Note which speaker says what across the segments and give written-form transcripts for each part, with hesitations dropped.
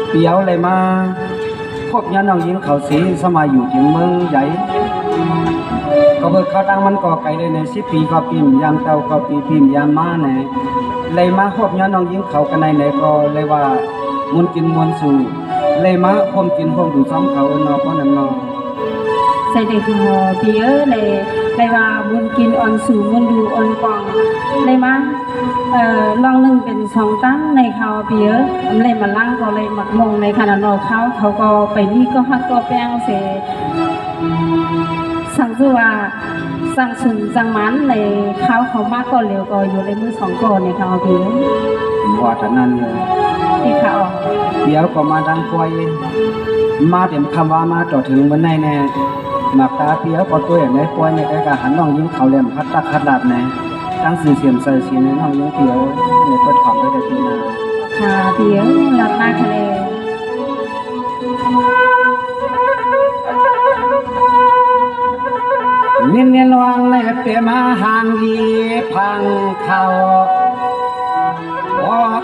Speaker 1: เปียวเลยมาพบยาน้องยิงเขาสีสมัยอยู่ที่เมืองใหญ่ก็เบิกเขาดังมันก่อไก่เลยใน10 ปีก็ปีมยามเต้าก็ปีพิมยามมาเนี่ยเลยมาพบยาน้องยิงเขากันในไหนก็เลยว่ามุนกินมวนสู่เลยมาพมกินพมดูซ้อมเขาเนาะเพราะนั้นเนาะ
Speaker 2: ใส่เด็กหัวเปียเลยว่ามุนกินออนสู่มุนดูออนปองเลยมาลองหนึ่งเป็น2 ตั้งในเขาเปียเลยมาล่างก็เลยหมักมงในขณะนอเขาก็ไปนี่ก็ฮักก็แป้งเสสั่งชื่อว่าสั่งชุนสั่งมันในเขามากก็เร็วก็อยู่ในมือ2ก่อนในเขาเปีย
Speaker 1: ว่าท่านั้นเลย
Speaker 2: ที่เขา
Speaker 1: เปียวก็มาดังคอยมาเต็มคำว่ามาต่อถึงวันไหนแน่หมักตาเปียวก็ตัวอย่างไรป่วยในการหันน้องยิงเขาเลี่ยมคัดตักคัดหลับแน่ตั้งสื่อเสียมใส่สีในน้องยิงเปียวในเปิดของไปได้ปีนา
Speaker 2: ค่ะเปียวหลับมากเลย
Speaker 1: เนียนเนียนวางเลยเปียมาห่างยีพังเขา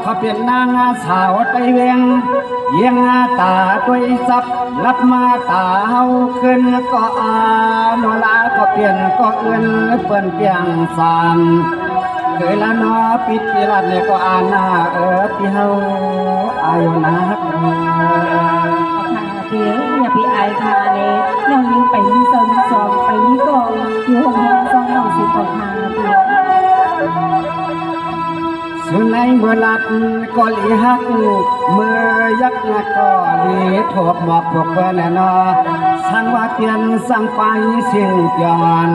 Speaker 1: เขาเปลี่ยนนางสาวไปเวียงเยียงตาด้วยซับรับมาตาเฮาขึ้นก็โนลาก็เปลี่ยนก็เอื้อนเปิ้นเปียงสามเคยละนอปิดปีรัดเนี่ยก็อ่านหน้าพี่เฮาอายุนัก
Speaker 2: เดี๋ยวอย่าไปอายค่ะเลยน้องยิงไปนี่ซองไปนี่ก็อยู่ห้องซองน้องสิบค่ะ
Speaker 1: สุนัยเมื่อลัดก็ลีฮักเมื่อยักษ์ก็ลีถกหมอกพวกเพื่อนนอสั่งว่าเปลี่ยนสั่งไปสิ่งเปลี่ยน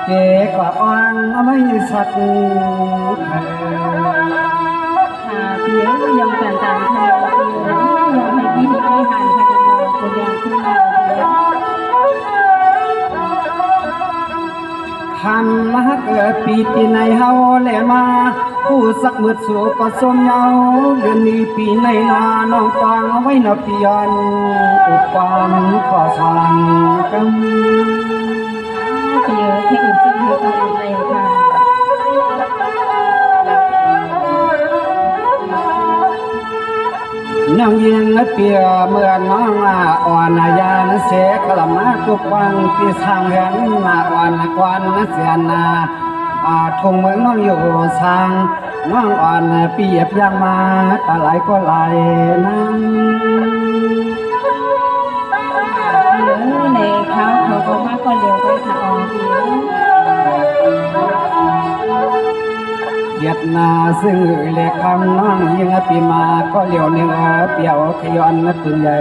Speaker 1: เก๋กว่าอ่อนไม่สัตว์
Speaker 2: ค่ะเดี๋ยวยอมต่างๆค่ะยอมให้พี่ไม่หันค่ะคนแดงขึ้นมา
Speaker 1: หันมาเกิดปีที่ในเฮาแหลมาผู้สักมืดสู่ก็สมเยาเดือนนี้ปีในนาน้องตองเอาไว้นอปียนอุปความขอสั่งกัน
Speaker 2: เปียเทคนิคจะให้ต้องอะไรค่ะ
Speaker 1: น้องยิงเปียเมื่อน้องอ่อนยานเสกลมาทุกวังที่สร้างเห็นอ่อนกวนเสียนาทงเมืองน้องอยู่สร้างน้องอ่อนเปียบยังมาตาไหลก็ไหลนั่ง
Speaker 2: ในเขาก็มากก็เร็วไปค่ะอ๋อ
Speaker 1: เย็ดนาซึ่งเล็กคำน้องยิงปีมาก็เลี้ยวเนื้อเปียวขย้อนตุนใหญ่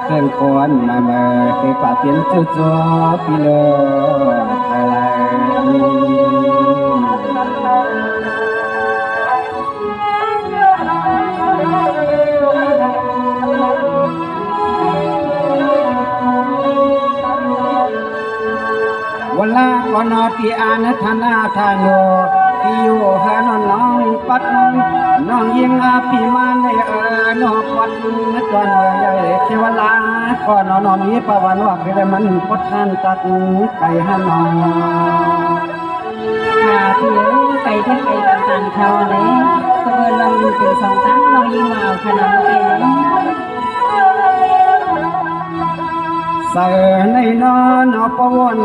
Speaker 1: เคลื่อนคนมาเมื่อไปป่าเปลี่ยนจุดจอปีเลยอะไรวันละก่อนนอที่อ่านธนาทานโยที่อยู่หานน้องปัดน้องยิงปีมาในนอปัดจวนใหญ่เทวลาก่อนนอนมีประวันว่าคือได้มันพดทานตักไก่หานอ
Speaker 2: ค่ะเพียงไก่ที่ไก่ต่างๆเขาเลยก็เบอร์ลองดูเป็น2 ตั้งน้องยิงมาเอาขนาดนี้
Speaker 1: ใส่ในนอนปวน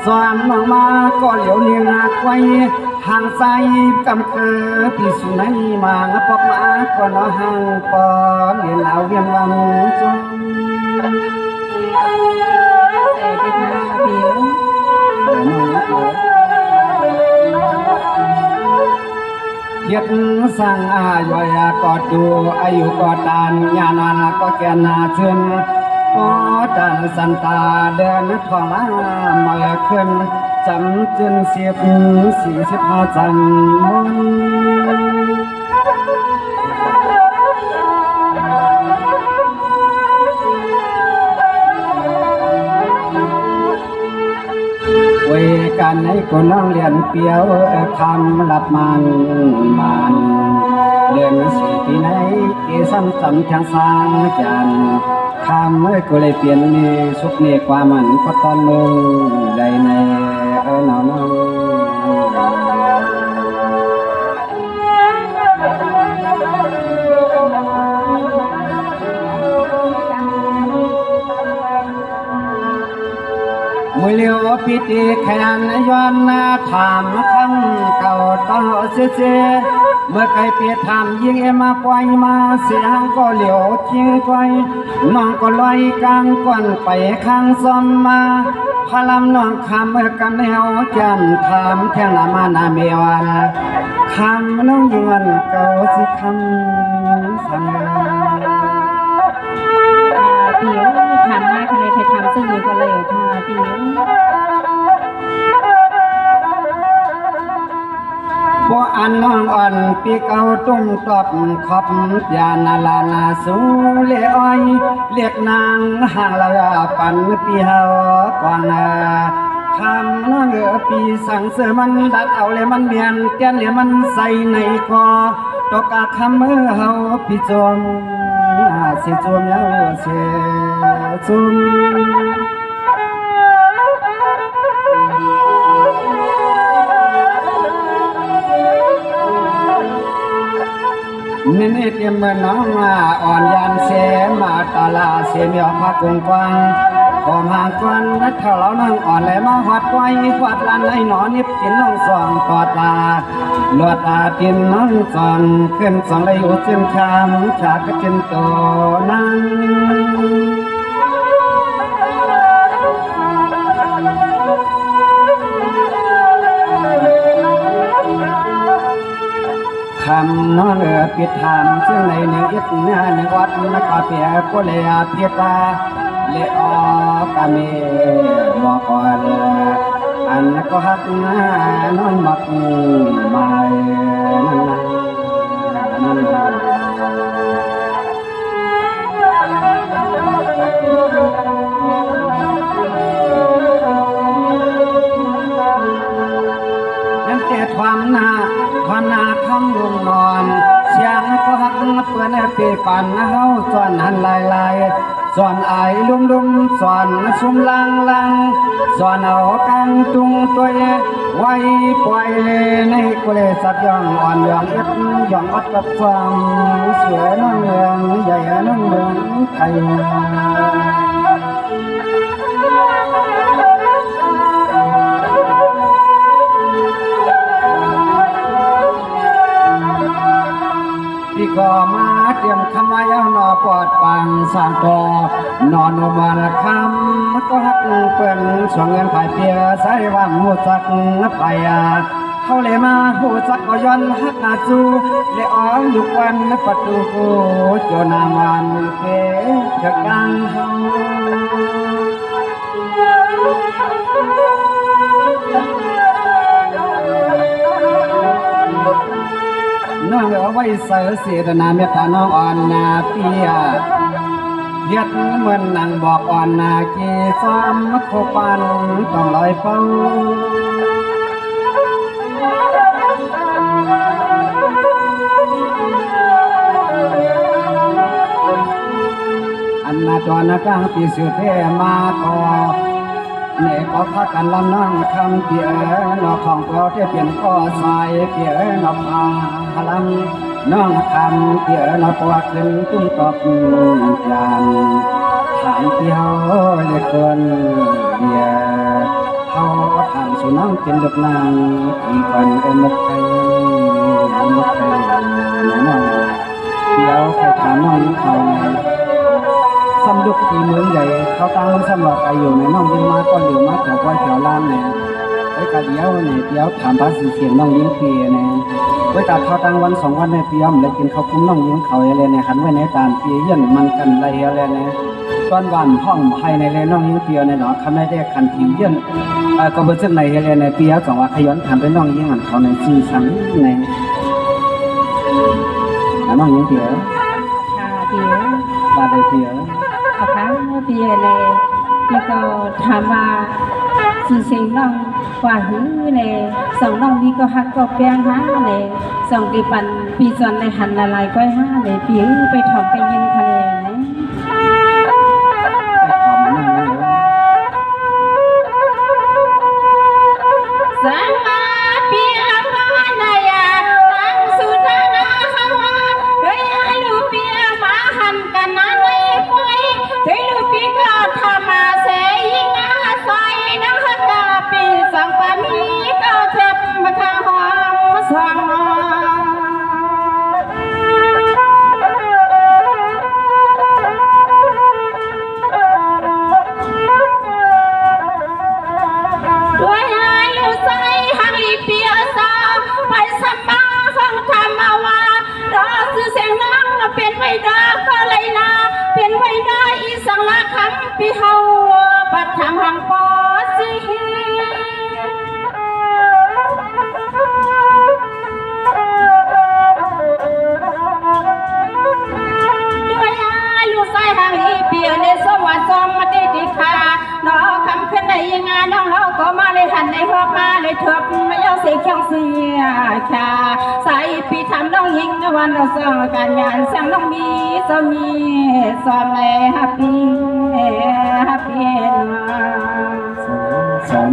Speaker 1: สามน้องมาก็เหลียวเนียงไว้ห่างใจกำเกอพี่สุนัยมาปอกมาก็นอห่างปอเลียนเอาเวียนวังจง
Speaker 2: แต่ไปทางเพียง
Speaker 1: เย็ดสั่งอาย่อยก็ดูอายุก็ตานญาณาก็แก่นาเชิญก็ดันสันตาเดินทองมาเมื่อขึ้นจำจึง45 จันมงเวกันให้คนน้องเรียนเปียวคำหลับมันเรียน4 ปีไหนที่ซ้ำทางสร้างจันคำก็เลยเปลี่ยนนี่สุขนี่ความมันพอตอนนึงได้ในน้อง มือเลี้ยวพิธีแขนย้อนนาถามคำเก่าต่อเสียเมื่อไก่เปียถามยิงเอมาปล่อยมาเสียงก็เหลียวทิ้งไว้น้องก็ลอยกลางก่อนไปข้างซ้อมมาพลำน้องคำเมื่อกันแนวจำถามแท่งนามานาเมียวนาคำน้องยวนเก่าสิคำสั่ง
Speaker 2: เปียทำมาใครใครทำซึ่งอยู่ก็เลยค่ะเปีย
Speaker 1: บ่อันน้องอ่อนปีเก่าตุ้มตอบขอบยานาลานาสูเลอ้อยเรียกนางห่างละปันปีเฮากวางนาคำน้องปีสั่งเสือมันดัดเอาเลยมันเมียนเตี้ยนเลยมันใส่ในคอตกกะคำมือเฮาปีจวมเสียจวมแล้วเสียจุมนี่เตรียมมือน้องอ่อนยานเสมาตาลาเสียมีออกมากุงกวางขอมห่างกวนนัดเท่าเรานั่งอ่อนเลยมาหอดไว้หอดลันให้หนอนิบกินน้องสองตอดตาหลอดตากินน้องสองขึ้นสองเลยอุดจึงคำฉากกระจินโตนั่งคำน้องปิดถามซึ่งในเนื้ออิดเนื้อหนึ่งวัดนักเปียกุเลอาเพียตาเลออกาเมบอกก่อนอันก็ฮักน้องมักไม่นั่นแต่ความนาคำลุงนอนเสียงก็ฮักเปื่อนเปปันเฮาส่วนหันลายสอนไอลุ่มสอนซุ่มลังสอนเอากังตุงตัวไว้ปล่อยในกุเลสับย่องอ่อนย่องเอ็ดย่องอัดกับความสวยน้องเมืองใหญ่น้องเมืองไก่พี่ก็มาเตรียมคำว่าเย้านอปอดปังสร้างต่อนอนอุบาลคำก็ฮักเปิ้นส่งเงินผ่ายเปียใส่ว่าหูจักไปเขาเลยมาหูจักก็ย้อนฮักนาจูเลยอ้อมยุกวันประตูโจนามันเกะกังเฮาน้องเอาไว้เสือเสียดนาเมตตาน้องอ่อนนาเปียเฮ็ดเหมือนนางบอกอ่อนนาเกซ้ำโคปันต้องลอยเป้าอันนาจอนาตั้งปีสุดเทมาคอเนี่ยก็พักกันลำนั่งคำเปียนอของเราที่เปลี่ยนก็สายเปียนอมาพลังน้องคำเปียนอปวดขึ้นตุ้มตบจานถามเปียวเล็กคนเบียเขาถามสุน้องเป็นดอกนางอีกคนเอ็นนกไก่น้องเปียวใครถามน้องยิ้มเขาสำดุกตีเมืองใหญ่เขาตั้งมันสำหรับไออยู่ในน้องยิ้มมาก็เหลียวมาแถวก้อยแถวล้านเนี่ยไว้กะเดียวเนี่ยเดียวถามภาษีเสียงน้องยิ้มเปียเนี่ยไว้กะเขาตั้งวัน2 วันในเปียมเลยกินข้าวคุ้มน้องยิ้มเขาอะไรเนี่ยขันไว้ในตามเปียเยี่ยนมันกันไรอะไรเนี่ยตอนวันห้องให้ในเลยน้องยิ้มเปียในหนอคำได้ได้ขันผิวเยี่ยนก็เบอร์ซึ่งในอะไรในเปีย2 วันขย้อนถามไปน้องยิ้มหันเขาในซีสังในน้องยิ้มเปีย
Speaker 2: ค่ะเปีย
Speaker 1: ตาได้เปีย
Speaker 2: ค่ะเปียเลยแล้วก็ถามว่าสื่อเสียงน้องว่าหื้อเลยสองน้องนี่ก็ฮักก็แป้งห้าเลยสองปีปันปีจอนในหันละลายก้อยห้าเลยปีไปถอมไปยินทะเลนะสามาเปียพานายาตั้งสุดานาคำว่าเฮ้ยลูกเปียมาหันกันนั้นเลยป่วยเฮ้ยลูกเปียก็ทำมาเสียยิ่งอาศัยนะ ดาก็เลยนาเปลี่ยนไว้ได้อีสังละครั้งปีเฮาปัดทางหังปอสิลูกชายหางอีเปียในสวัสดิ์ซองมาได้ดีค่ะน้องคำขึ้นในยังงานน้องเฮาก็มาเลยหันในหอบมาเลยเถิบไม่เอาเสียเขียงเสียค่ะใส่ปีทำน้องยิงวันเราสองการงานเสียงน้องมีจะมีสอนเลยฮัปปี้ฮัปปี้
Speaker 1: สาว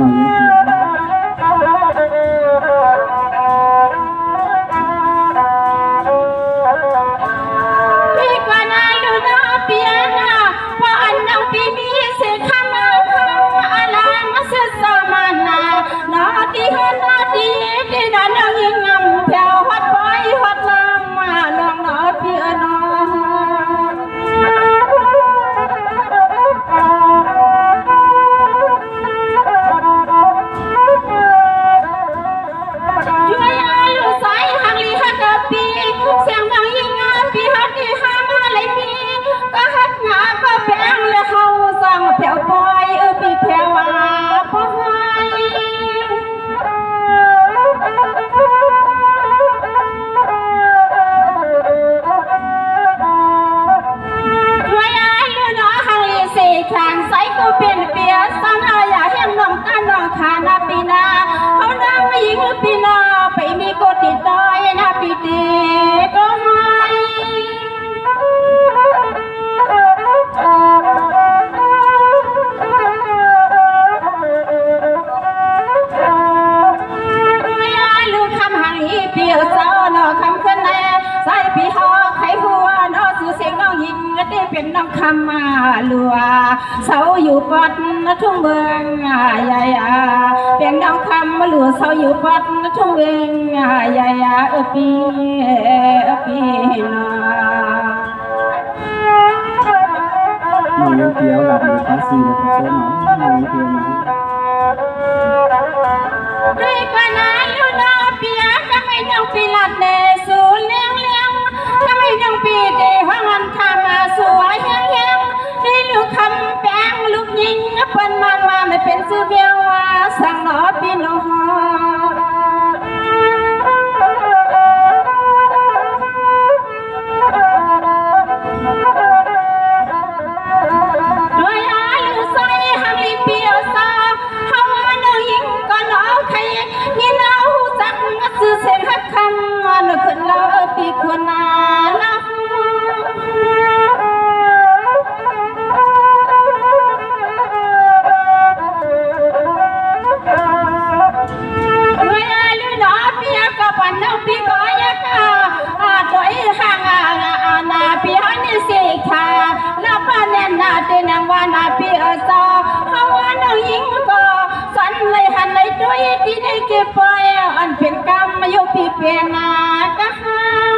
Speaker 1: น้องยิ้มเปีเป็นน้องคำมาลัวเสาอยู่ปัดทุ่งเบืองใหญ่เป็นน้องคำมาลัวเสาอยู่ปัดทุ่งเบืองใหญ่ปีน้องยิ้มเปียวหลับอยู่ตาซีเลยพี่เชื่อน้องยิ้มเปียวน้อง
Speaker 2: ด้วยกันนั้นลูกน้องเปียทำไมน้องปีหลัดเนสูเลี้ยงทำไมน้องปีเดห้องมันทำมาสวยแห้งได้ลูกคำแป้งลูกยิงเปิ้นมันมาไม่เป็นซื้อเบียวว่าสั่งหนอปีน้องนาเปียซอเฮาว่าน้องหญิงก็สันเลยหันเลยด้วยที่ได้เก็บไปอันเป็นกรรมมาอยู่พี่เปียนากะหัง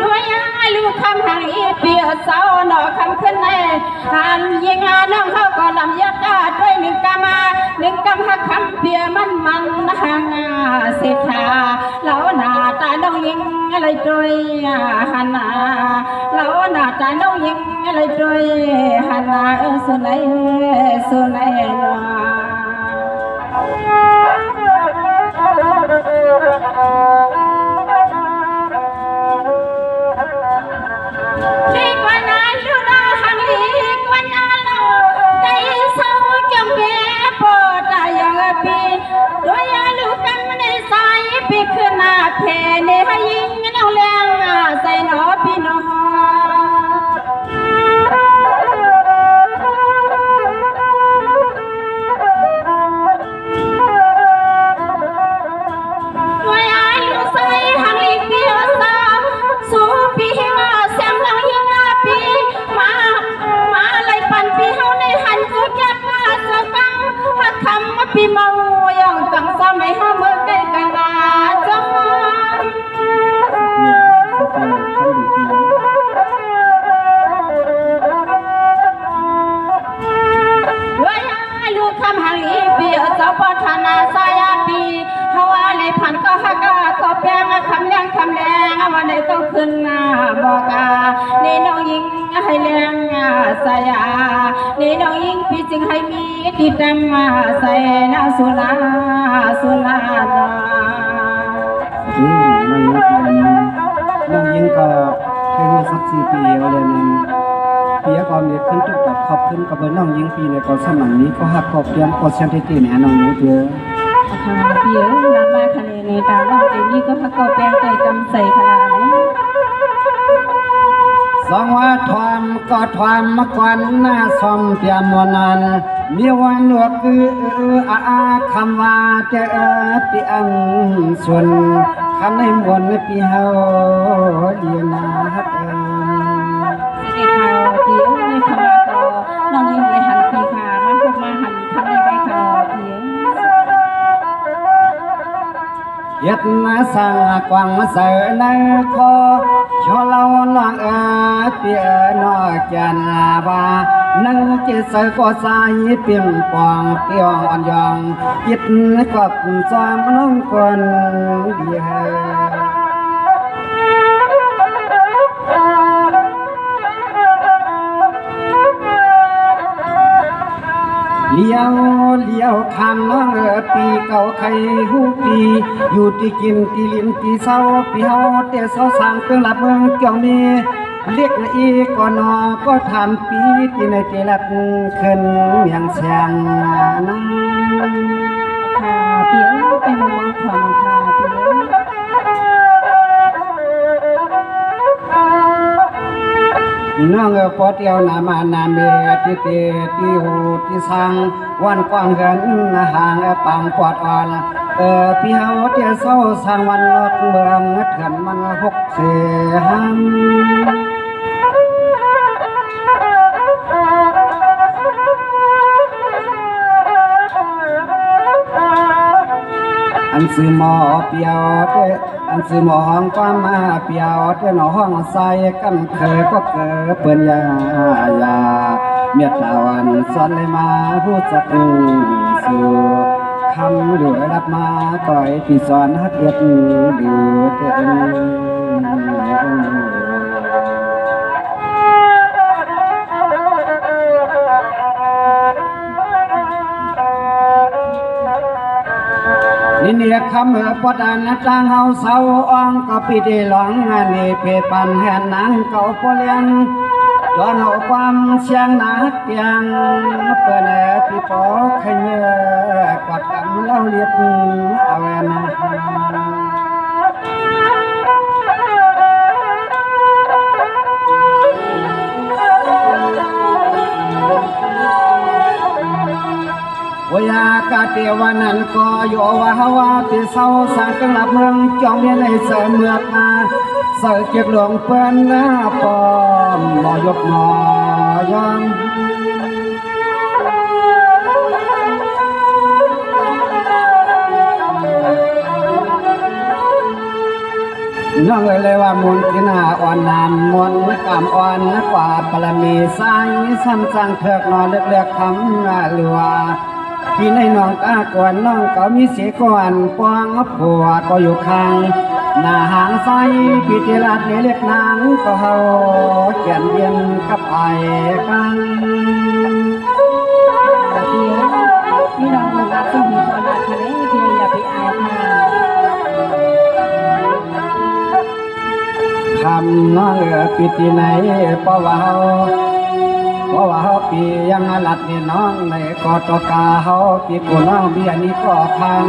Speaker 2: ด้วยลูกคำหังอีเปียซอหนอคำขึ้นในหันยิงน้องเขาก็ลำยักษ์ด้วยหนึ่งกรรมหักคำเปียมันหังเสียขาแล้วหน้าตาน้องยิงอะไรด้วยหันหน้าแล้วหน้าตาน้องยิงอะไรด้วยหันหน้าสุนัยพี่ขึ้นหน้าเพเนให้ยิงน้องแรงใส่หนอพี่น้องด้วยลูกใส่หังลีเปียวซาสู้พี่มาแซมน้องยิงพี่มาเลยปั่นพี่เฮาในหันกูจับมาสกังหักคำมาพี่เมาอย่างกังซ้ำให้เฮาเมื่อใกล้กันจง จึงให้มีติดตามมาใส่นาสุนาสุนานา
Speaker 1: นี่น้องยิงก็เคยสัก4 ปีแล้วเลยนึงปีก่อนเนี่ยขึ้นจุดตัดขอบขึ้นกับเบอร์น้องยิงปีเนี่ยก็สมัยนี้ก็หักกบเรียนกดเซนติตีเนี่ยน้องยิงเยอะ
Speaker 2: ค่ะพี่รับมาคะแนนในตาน้องเจนี่ก็ฮักก็แปลงใจกำใส่ขนาดนี้
Speaker 1: สองว่าทวามก็ทวามมาก่อนหน้าซอมเตียมวนานมีวันหนวกคืออาคำว่าจะปีอังส่วนคำในมวลในปีเฮาเดียนาฮัก
Speaker 2: สิเด็กข่าวพี่ในคำว่าก็น้องยิ้มในหันพี่ค่ะมันพวกมาหันคำในใบข่าวพี่
Speaker 1: เย็ดมาสั่งกวางมาเสือในคอชอเราหนังเปียนอจันลาบานึกจิตเสือก็ใส่เปียงปองเปียงอ่อนยองยิดกับซอมน้องคนเดียวเลี้ยวคำน้องปีเก่าไข่หูปีอยู่ที่กินที่ลิมที่เศร้าปีเฮาเตะเศร้าสั่งเครื่องหลับเมืองเกี่ยวมีเรียกอีก็นอก็ทำปีที่ในเจรัดขึ้นเมียงเสียงน้อง
Speaker 2: ค่ะพี่เป็นมองถอนค่ะพี่
Speaker 1: น้องปอเตียวนามานาเมติเตติหูติสังวันกว้างเหินห่างปังปอดอ่อนพี่เฮาเตียเศร้าสร้างวันนอกเมืองเถื่อนมัน6 เสียหันอันซื้อหมอเปียวเตอันซื้อหมอห้องความมาเปียวเตหนอห้องใส่กันเคยก็เกิดเปิ้นยาเมียตาวันสอนเลยมาพูดสักสู่คำเหลือรับมาก่อยที่สอนฮักเอ็ดดูเต้นี่เนี่ยคำปอดานจางเฮาเศร้าอ่องก็ปีได้หลงนี่เพปันแห่นนังเก่าพอเลี้ยงจอนเอาความเสียงนักเปียงเปิดพี่ปอขยกอดกำเล่าเรียบเอาแวนวยากาเทวานันก็โยว่าว่าปีเศร้าสังกังหลับเมืองจอมเมียในเสเมือกมาเสือเกียกหลวงเปิ้นหน้าปอมหมอยกหมอยองน้องเลยว่ามุนที่นาอ่อนนามมนกามอ่อนนักกว่าปรมีสายซ้ำจังเถิกนอนเลือกคำหลัวพี่ในน้องตาก่อนน้องก็มีเสียก่อนปวงผัวก็อยู่ข้างหน้าหางไฟพี่เจรัดเล็กนางก็เฮาเขียนเย็นกับไอ้กัง
Speaker 2: พี่น้องคนรักซึ่งมีความรักทะเลพี่อย่าไปอายค่ะ
Speaker 1: คำน้องปีที่ไหนเพราะว่าเฮาปียังหลัดนี่น้องในกอตกาเฮาปีกูน้องเบียนี่ก็ทาง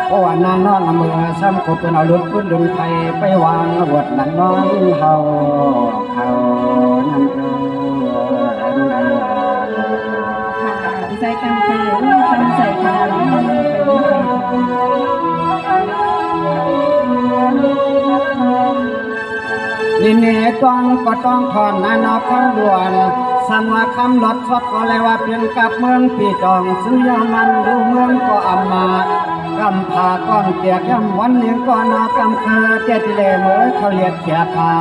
Speaker 1: เพราะว่านางน้องมือซ้ำกูเป็นเอาลุนพื้นลุนไทยไปวางบทนั้นน้องเฮานั่น
Speaker 2: ค่ะดีใจกันค่ะคำใส่ค่ะ
Speaker 1: นี่เนี่ยต้องก็ต้องถอนนะนอคำด่วนสั่งว่าคำหลดชดก็เลยว่าเปลี่ยนกับเมืองปีจองซื้อยามันดูเมืองก็อำมากำพาก้อนเกียกย่ำวันเลี้ยงก็นอกำเคอเจ็ดเลเมื่อเขาเลียดเขียพา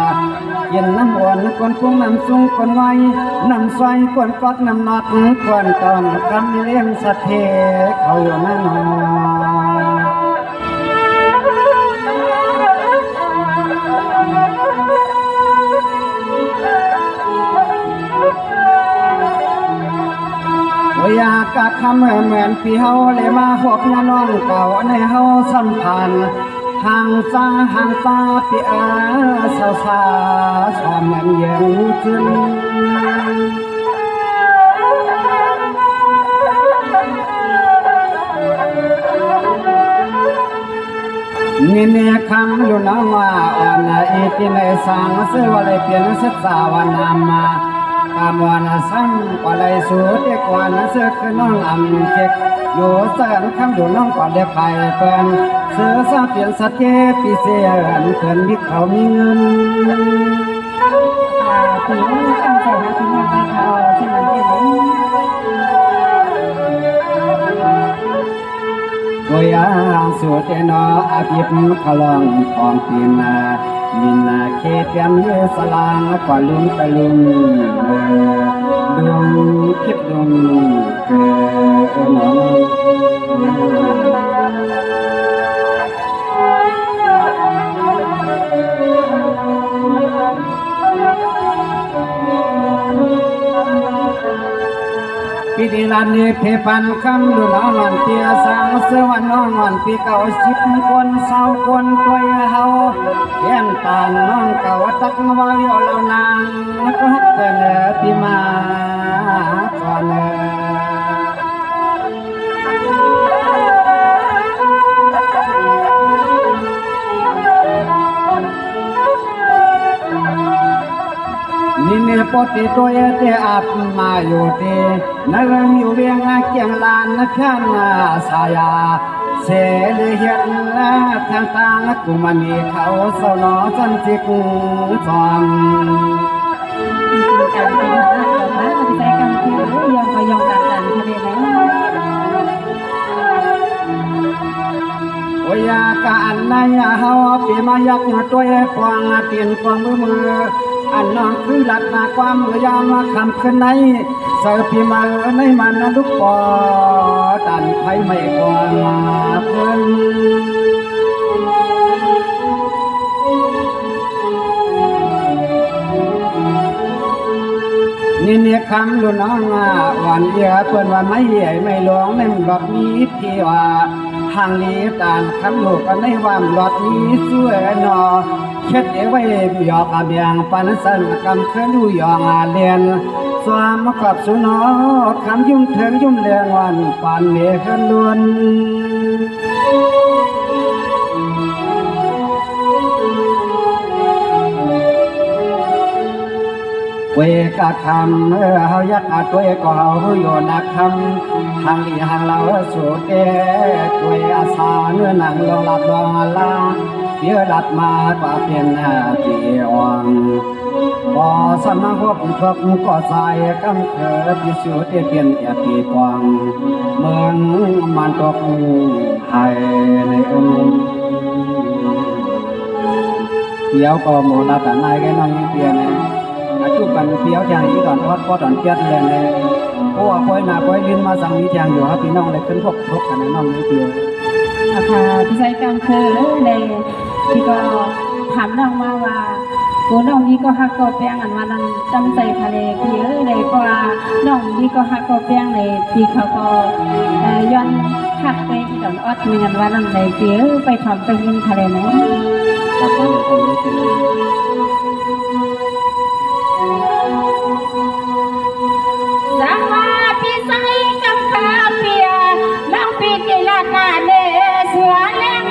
Speaker 1: เย็นน้ำอ่อนคนพุ่งน้ำสูงคนไว้น้ำซอยคนกอดน้ำนอดคนตอนคำเลี้ยงสะเทเขาอยู่นั่นนอ อยากกะคำเหมือนพี่เฮาเลยมาหอบยาน้องเก่าในเฮาสัมพันธ์ห่างตาพี่สาวชอบเหมือนเย็นจึนนี่คำลุนว่าอ่อนอีติในสังเสวเลยเปลี่ยนศึกษาวนามาคำวันสังก็เลยสูดกวนเสือคือน้องอำเจ็กอยู่เสริญคำดูน้องก่อนเด็กไข่เปิ้นเสือสาเปลี่ยนสัตเจปีเสียนเพิ่นมีเขามีเงิน
Speaker 2: ปีตั้งใจนะคุณน้องให้เขาที่มันได้ไหม
Speaker 1: ตัวอย่างสุดเนออาภิปขลองของปีนามินาเขตเตรียมเยสลางก่อนลุงตะลุงลุงคิดลุงเกิดน้ปีดีลานเนเพปันคำดูน้องวันเตียสังเสวันน้องวันปีเก่าสิบคนเศร้าคนตัวเฮาเขียนตาน้องเก่าตักว่าเยาเหล่านางก็ฮักเกินที่มาก่อนนี่ปติตัวเตอาบมาอยู่ดีนักอยู่เวียงเกียงลานนักขันสายาเสลเห็นทางต่างกุมันมีเขาเศร้าหนอจันจิกฟอม
Speaker 2: การเป็นหัวหน้าต่อมาที่ใช้กำคือยองก็ยองกันทะเลไหน
Speaker 1: โอ้ยการนายเฮาปีมายักตัวกวางเปลี่ยนกวางมืออันน้องคือหลัดนาความมือยามคำขึ้นในเสือปีมาในมันลุกปอดันไฟไม่กวางเพิ่นนี่คำลุน้องวันเอียเพิ่นว่าไม่ใหญ่ไม่หลวงในแบบนี้ที่ว่าห่างลีตานคำลูกกันในวามหลอดนี้สวยนอเช็ดไว้หยอกเบียงปันสันกำเคลื่อนดูยองเลียนสวามกับสุนอคำยุ่มเถิงยุ่มเลียงวันปานเมฆล้วนเวกะคำเฮายักอาตัวก็เฮาโยนักคำทางลีหางเราสุดเอตัวอาสาเนื้อหนังลองหลับลองลาเดี๋ยวหลัดมากว่าเป็นตีอ่องบ่สมาคบพวกก็ใส่กำเขิดพิสูจน์เปลี่ยนปีกวางเมืองมันตกให้ในเดี๋ยวก็โมลาตานายแกน้องยิ่งเปลี่ยนจุกันเปียวแทงอีดอนวัดก็ดอนเปียดเลยเนี่ยโอ้ป่วยหนาป่วยลืมมาสั่งมีแทงอยู่ครับพี่น้องเลยขึ้นพกกันน้องนี่เปียว
Speaker 2: ค่ะพี่ชายกำคือเลยพี่ก็ถามน้องมาว่าตัวน้องนี้ก็ฮักก็แป้งอันวันนั้นจำใจทะเลพี่เลยเพราะว่าน้องนี้ก็ฮักก็แป้งเลยพี่เขาก็ย้อนฮักไปอีดอนออดเหมือนวันนั้นเลยพี่ไปทำไปยินทะเลนะ
Speaker 1: ครับผมคนนี้เป็น
Speaker 2: สังว่าพี่ใส่กำขาเปียน้องปีกิลานาเดสวนแรง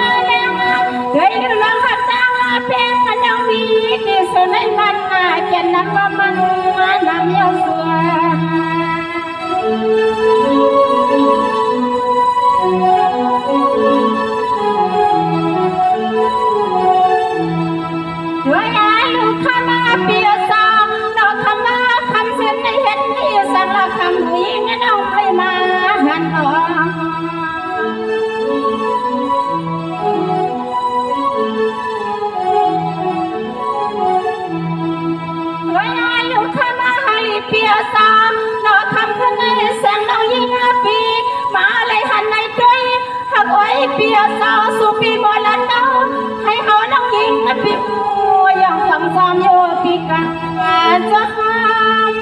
Speaker 2: เคยดูลองขับตั้งเพลงมันยังมีที่สุดในมันเจ็ดนักว่ามันน้ำยาวสวยตัวยาลูกข้ามาเปียสองนอกคำมาคำเส้นในเห็นที่สั่งละคำผู้หญิงน้องไม่มาหันออกเปียสามนอคำขึ้นในแสงน้องยิ่งปีมาเลยหันในด้วยหักไว้เปียสาวสู่ปีโบราณเนาให้เขาน้องยิ่งปีมัวยังทำซ้ำโยปีกันจะห้าม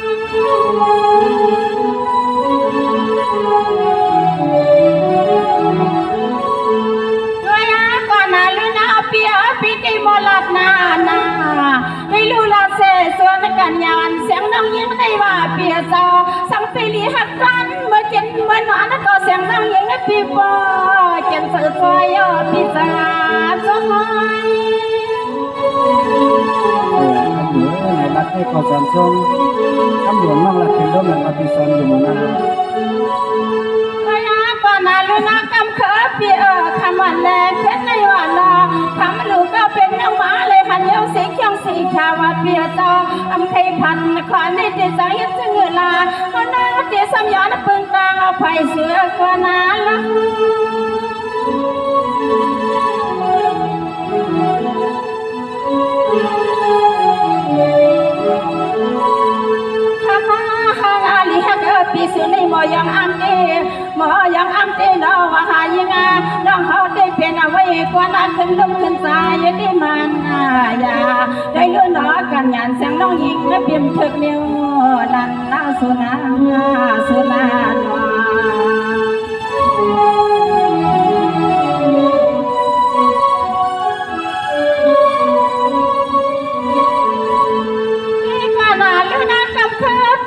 Speaker 2: กันยานเสียงน้องยิงได้ว่าเปียจอสังปีลีหักกันเมื่อกินเมื่อนอนก็เสียงน้องยิงปีปอเกินสื่อซอยปีศาจซอย
Speaker 1: คำเหลือในรัฐให้ขอสอนทรงคำหลวงน้องรัฐเป็นร่มหลังอภิสรอยู่มานา
Speaker 2: พยาก่อนนาลุนากำเขอเปียคำวันแลเช่นในวันลาคำลูกก็เป็นน้องหมาเลยพันเยาสีเขียวสีขาวเปียจออำไข่พันขวานในเดชยึดซึ่งเวลาคนน้าเดชสัมยานปึงกลางเอาไผ่เสือกว่านาละปีสุนีมอยังอันเดมอยังอันเดน้องว่าหายังงาน้องเขาได้เป็นเอาไว้กว่านั้นขึ้นลมขึ้นสายได้มันอย่าได้ลุ้นหนอกันยันเสียงน้องยิงและเปี่ยมถึกเดียวนั่นน่าสุนาสุนา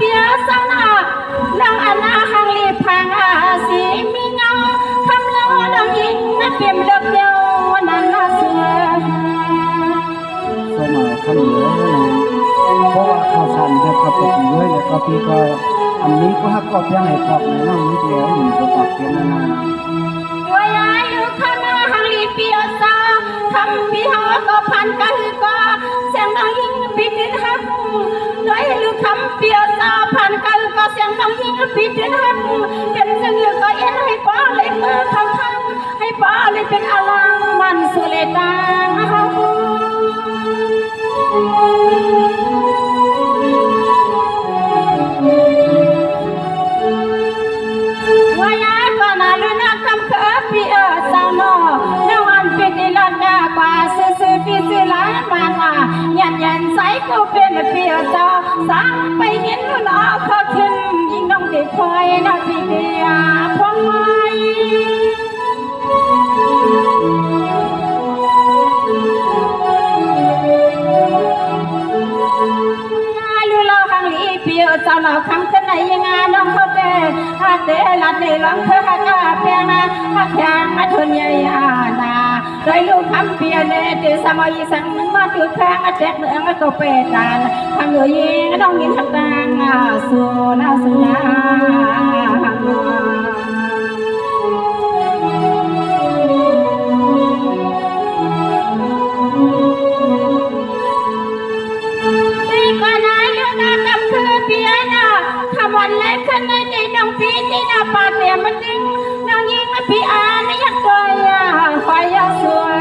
Speaker 2: เปียสนาลองอันนาหังลีพังอาสีมีเงาคำเล่าลองยิงนะเปี่ยมเลือกเดียวนั่นน่าเสือ
Speaker 1: สมคำเหลือเพราะว่าข้าวสารเด็กกับปกติด้วยแล้วก็พี่ก็อันนี้ก็ฮักก็เพียงให้ปอกในน้องนิดเดียวหนึ่งก็ปอกเพียงนาน
Speaker 2: ตัวใหญ่ลูกข้านาหังลีเปียสาคำพี่เขาก็พันกันก็เสียงน้องยิงบิดหักด้วยลูกคำเปียสาพันกันก็เสียงน้องยิงบิดหักเป็นเสียงก็เอ็นให้ป้าเลยมือข้างให้ป้าเลยเป็นอลังมันสุเลตาว่าอยากก็น่าลุ้นคำเขอเปียสาวนอน้องอันเป็นดีลัดดากว่าซื้อปีซื้อล้านมาว่ายันใส่ก็เป็นเปียจอสั่งไปยินน้องเขาขึ้นยิ่งน้องได้คอยนะพี่เดียพงไว้เปียวจะหลอกคำขึ้นในยังงานน้องเขาเด้ฮาเดลัดในหลังเธอฮักเปียนะฮักแข็งมาทุนใหญ่นาโดยลูกคำเปียเนติสมัยสังนึงมาถือแข้งแจกเนื้อก็เปตานคำเหลือยิงต้องยินทักตังสูนาสุนาวันแรกขึ้นในใจน้องพี่ที่หน้าปาเตียมันดึงน้องยิงมาพี่อาไม่อยากเกยคอยอยากสวย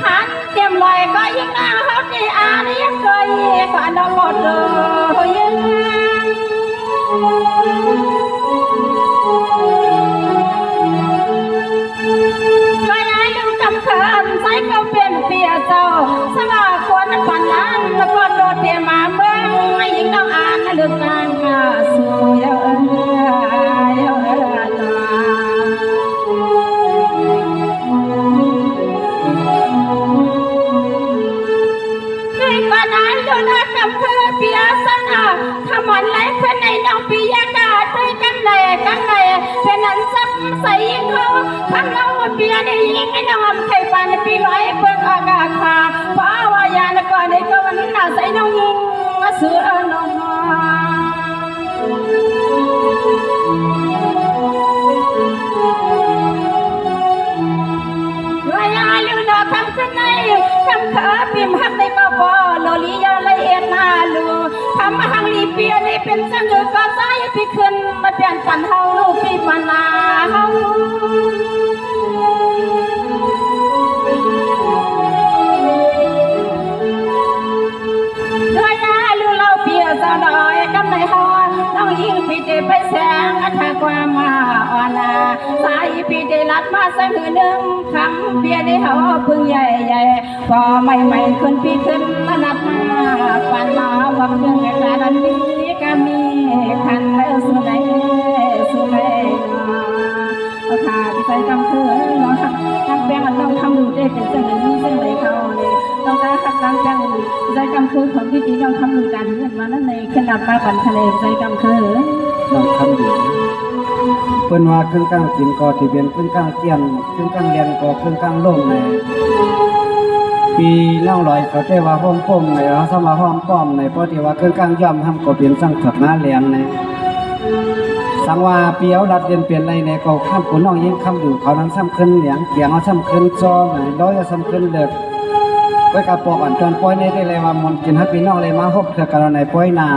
Speaker 2: พันเตรียมลอยก็ยิงนางเขาที่อาไม่อยากเกยก็น้องหมดเลยยังใส่ก็เป็นเปียเจ้าสว่าคนปันนั้นแล้วก็โดดเทียมาเมืองยิ่งต้องอ่านเรื่องการสู่เยอะที่ก็นั้นโดนกำเภอเปียสนาขมันไหลขึ้นในน้องปียากาด้วยกันเลยเป็นนั้นซ้ำใส่ยิงเขาคำเราเปียได้ยิงให้น้องไข่ปานปีร้อยเปิดอากาศขาเพราะว่ายานก่อนในก็วันน่าใส่น้องยิงมาเสือน้องวายาลูกดอกคำขึ้นในคำขาปิ่มหักในกบโลลียาละเอียดนาลูคำหังลีเปียนี่เป็นสังเกตก็ใจพี่ขึ้นมาเปลี่ยนปันเฮาลูกพี่ปันนาเฮาด้วยยาลูกเราเปียจะดอยกำในหอน้องยิงพี่เดไปแสงอัฐความมาอ่อนนาสายพี่เดลัดมาสังหือหนึ่งคำเปียได้เฮาพึ่งใหญ่พอใหม่ขึ้นพี่ขึ้นมานัดมาปันมาวังเรื่องกระดันนี้ก็มีคันแล้วสุดใดนะค่ะ คือของที่ดีน้องคำดูการเงินมานั่นในขนาดมาก่อนทะเลใจกำคือ
Speaker 1: น้องคำดีเพิ่นว่าครึ่งกลางกินก็ที่เป็นครึ่งกลางเกียนครึ่งกลางเรียนก็ครึ่งกลางลงในปีน้องลอยเขาได้ว่าห้อมป้มในเขาสมาห้อมป้อมในเพราะที่ว่าครึ่งกลางย่อมทำก็เป็นสังเกตหน้าเลียงในสังว่าเปียวรัดเรียนเปลี่ยนอะไรในก็ข้ามคนน้องยิ่งคำดูเขานั้นซ้ำขึ้นเหลียงเกียงเขาซ้ำขึ้นจอไหนร้อยซ้ำขึ้นเลิกไว้กระปอกอันจอนป้อยในได้เลยว่ามนกินให้พี่น้องเลยมาฮบเถื่อกันในป้อยนา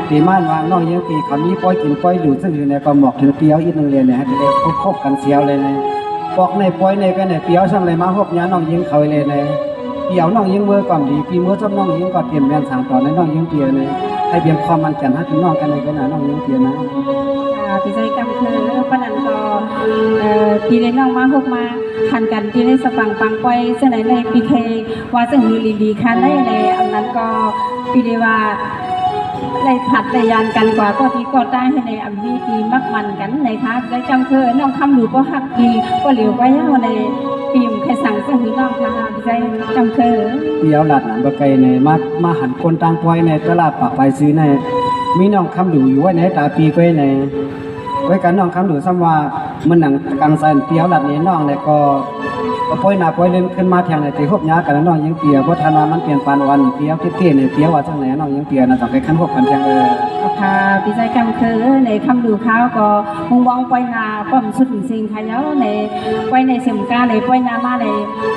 Speaker 1: ปีม่านวางน้องยิ่งปีเขามีป้อยกินป้อยหลุดซึ่งอยู่ในก็หมอกถึงเปียวอีกหนึ่งเรียนเนี่ยให้เลยคบกันเสียวเลยในปอกในป้อยในก็ในเปียวซ้ำเลยมาฮบย้าน้องยิ่งเขาเลยในเปียวน้องยิ่งเมื่อก่อนดีปีเมื่อซ้ำน้องยิ่งก่อนเตรียมแมนสามต่อในน้องยิ่งเปียในให้เบี่ยงความมันกันให้พี่น้องกันในก็น่ะน้องยิ่งเปียนะ
Speaker 2: ปีใจกำคือปนันก็ปีในน้องมาฮกมาหันกันที่ในสปังปังไปเสนอในปีเคว่าจะหือลีดีคันได้ในอันนั้นก็ปีเดว่าได้ผัดได้ยานกันกว่าก็ที่ก็ได้ให้ในอันนี้ดีมักมันกันในคะใจกำคือน้องคำหรือก็หักดีก็เหลียวไปเอาในปีมใครสั่งจะหือน้องค่ะปีใจกำคือ
Speaker 1: เปียวหลัดหนังบะไก่ในมาหันคนต่างปล่อยในตลาดปากไปซื้อในมีน้องคำดูอยู่ไว้ในตาปีไว้ในไว้กันน้องคำดูซ้ำว่ามันหนังกลางสันเปียวหลัดนี้น้องเนี่ยก็ปล่อยหน้าปล่อยเล่นขึ้นมาแทงในตีหบยากันน้องยังเปียเพราะธนามันเปลี่ยนปานวันเปียวที่เนี่ยเปียวว่าจังไหนน้องยังเปียนะต้องไปขั้นหบกันแทง
Speaker 2: ค่ะปีใจกำคือในคำดูข้าวก็มุงวองปล่อยนาป้อมสุดสิ่งขยาวในปล่อยในเสียมกาในปล่อยนามาใน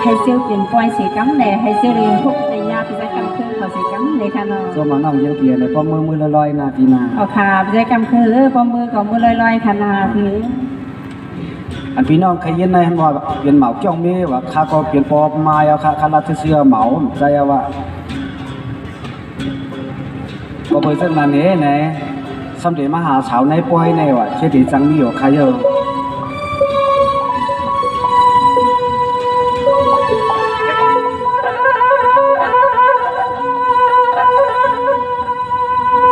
Speaker 2: ให้เซียวเปลี่ยนปล่อยเสียกัมในให้เซียวเรียนทุกในยาปีใจกำคือเขาเสียกัมในค่ะน้อง
Speaker 1: ส่วนน้องยังเปียในป้อมมือลอยนาปีนา
Speaker 2: ค่ะปีใจกำคือป้อมมือของมือลอยค่ะนาพี่
Speaker 1: อันพี่น้องใครยินในฮันว่าเปลี่ยนเหมาจ้องมีว่าข้าก็เปลี่ยนปอบมาเอาข้าลาเสื้อเหมาใจว่าก็เปิดซึ่งนั้นนี้ในสมเด็จมหาสาวในป่วยในว่าเชื่อถือจังมีอยู่ใครเยอะ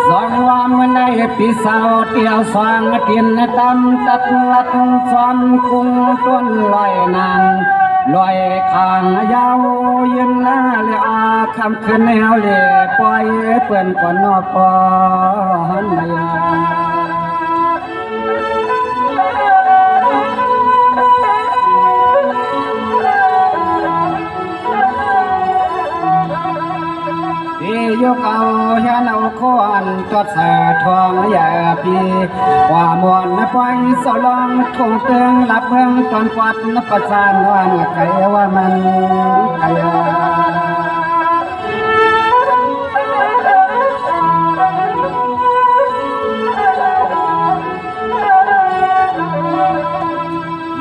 Speaker 1: สองวันวันในปีสาวเตียวสางเตียนตำตัดลัดซ้อนกุ้งต้นลอยนางลอยคางยาวยืนละเลยอาคำคืนแนวเลยปล่อยเปื่อนก่อนนอปอนมายายกเอาเห็นเอาควันตอดเสือทองใหญ่ปีว่ามวนนับไว้สลองคงเตืองหลับเมืองตอนปัดนับประสานวันไก่ว่ามันไก่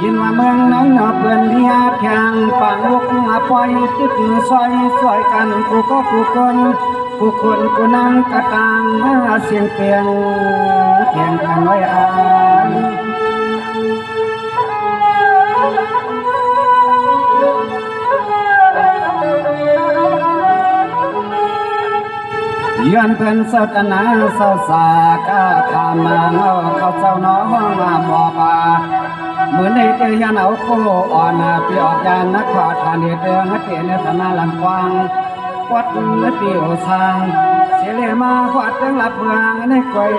Speaker 1: ยินว่าเมืองนั้นเปื่อนเฮียแข่งปังลุกปล่อยติดซอยกันกูก็กูคนกูนั่งกระตังเสียงเปียงแข่งกันไว้อายย้อนเพิ่นเศร้าตนาเศร้าสากาขามมาเงาเขาเจ้าน้องมาบ่ปาเหมือนในเตียนเอาโคอ่อนปีออกยานนักข่าวทานเดืองเตียนธนาลำกวางวัดปีโอซางเสียเลยมาวัดตั้งหลับเมืองในกวย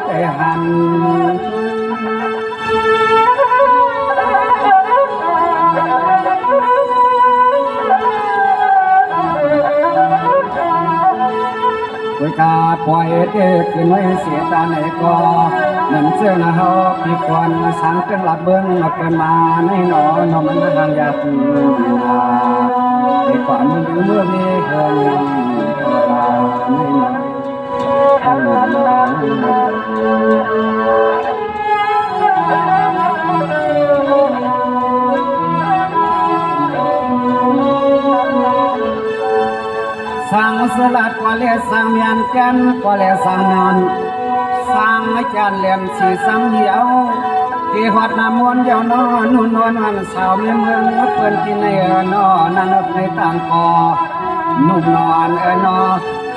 Speaker 1: แต่หันกวยกาปล่อยเด็กขึ้นไว้เสียตาไหนก็เหมือนเสื้อหน้าเฮาปีก่อนสังเตั้งหลับเบื้องเปิดมาในหนอนมันทางยาปูนาในความมือเมื่อมีเฮิงในหนอสังสลัดกว่าเลสังเมียนกันกว่าเลสังนอนสังจันเลี่ยมสีสังเหี่ยวที่หอดน้ำมวนเดียวนอนุ่นวลวันสาวเมืองเปิ้นที่ในนอนั่งในต่างคอนุ่มนอนนอ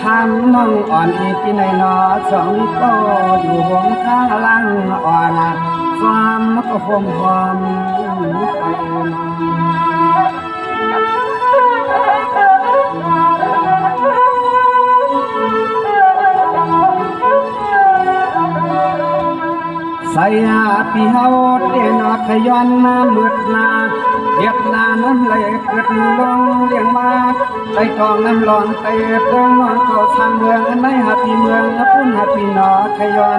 Speaker 1: ทำน้องอ่อนอีกที่ในนอสองก็อยู่หงข้างลังอ่อนความก็คมความไป ใส่ปีเฮาเดนอขย้อนน้ำมืดนาเฮ็ดนาน้ำไหลเกิดลงเลี้ยงมาใส่ทองน้ำร้อนเตะเพิ่งนอนเข้าทางเมืองในหาปีเมืองพุ่นหาปีนอขย้อน